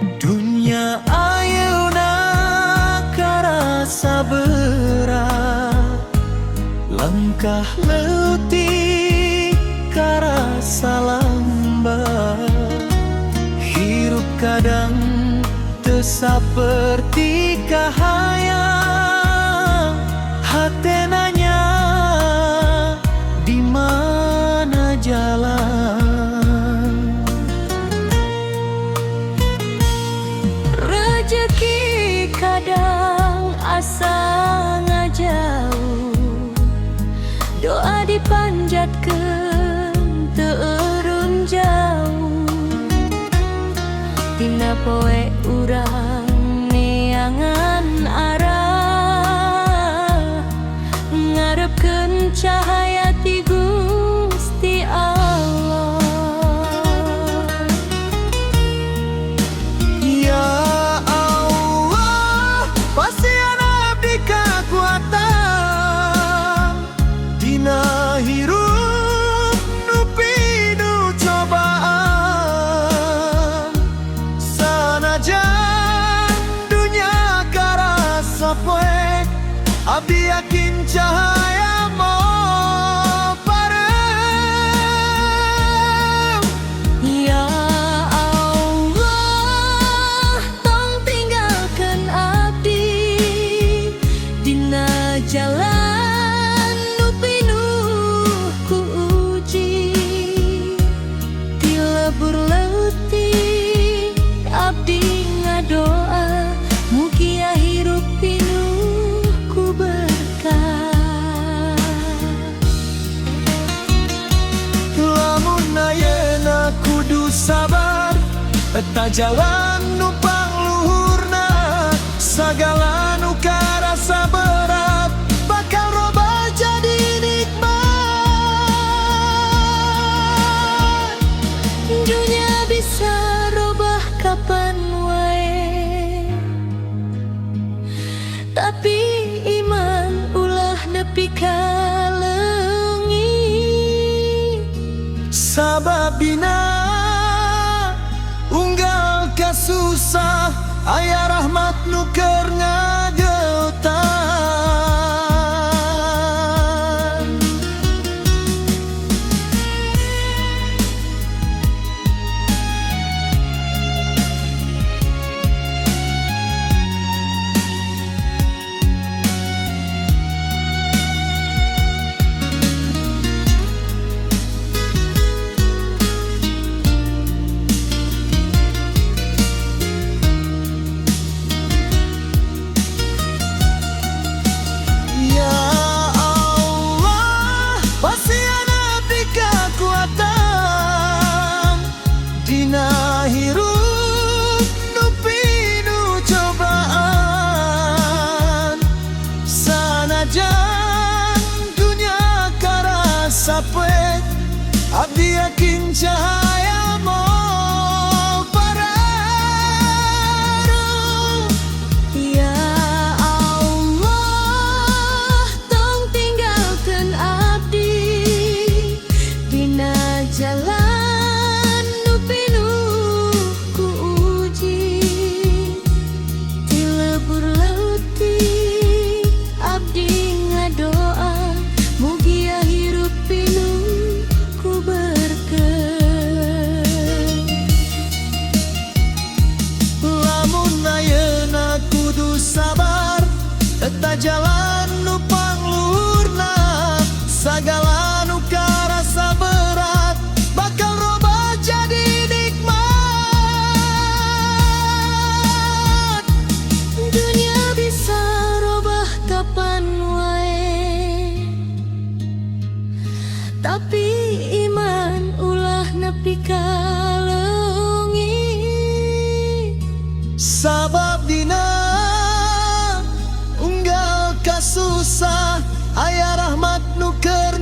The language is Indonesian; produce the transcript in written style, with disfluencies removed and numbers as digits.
Dunia ayeuna karasa berat, langkah leutik karasa lambat. Hirup kadang teu saperti kahayang, hate nanya di mana jalan. Rezeki kadang asa ngajauh, doa dipanjatkeun teu eureun jauh. Tina poe urang neangan arah, ngarepkeun cahaya ti Gusti Allah. Ya Allah, pasian abdi kakuatan dina hirup nu pinuh cobaan. Sanajan dunya karasa poek, abdi yakin cahaya moal parem. Ya Allah, tong tinggalkeun abdi dina jalan nu pinuh ku uji. Ti lebur leutik abdi ngadoa, mugi hirup pinuh ku berkah. Lamun ayeuna kudu sabar, eta jalan nu pangluhurna. Sagala nu karasa berat bakal robah jadi nikmat. Dunia bisa robah kapan wae, tapi iman ulah nepi ka leungit. Sabab dina unggal kasusah, aya rahmat nu keur ngageutan. Ya Allah, pasian abdi kakuatan dina hirup nu pinuh cobaan. Sanajan dunya karasa poek, abdi yakin cahaya moal parem. Ya Allah, tong tinggalkeun abdi dina jalan nu pinuh ku uji. Ti lebur leutik abdi ngadoa, mugi hirup pinuh ku berkah. Lamun ayeuna kudu sabar, eta jalan nu pangluhurna. Sagala nu karasa berat bakal robah jadi nikmat. Dunia bisa robah kapan wae, tapi iman ulah nepi ka leungit. Sabab dina unggal kasusah, aya rahmat nu keur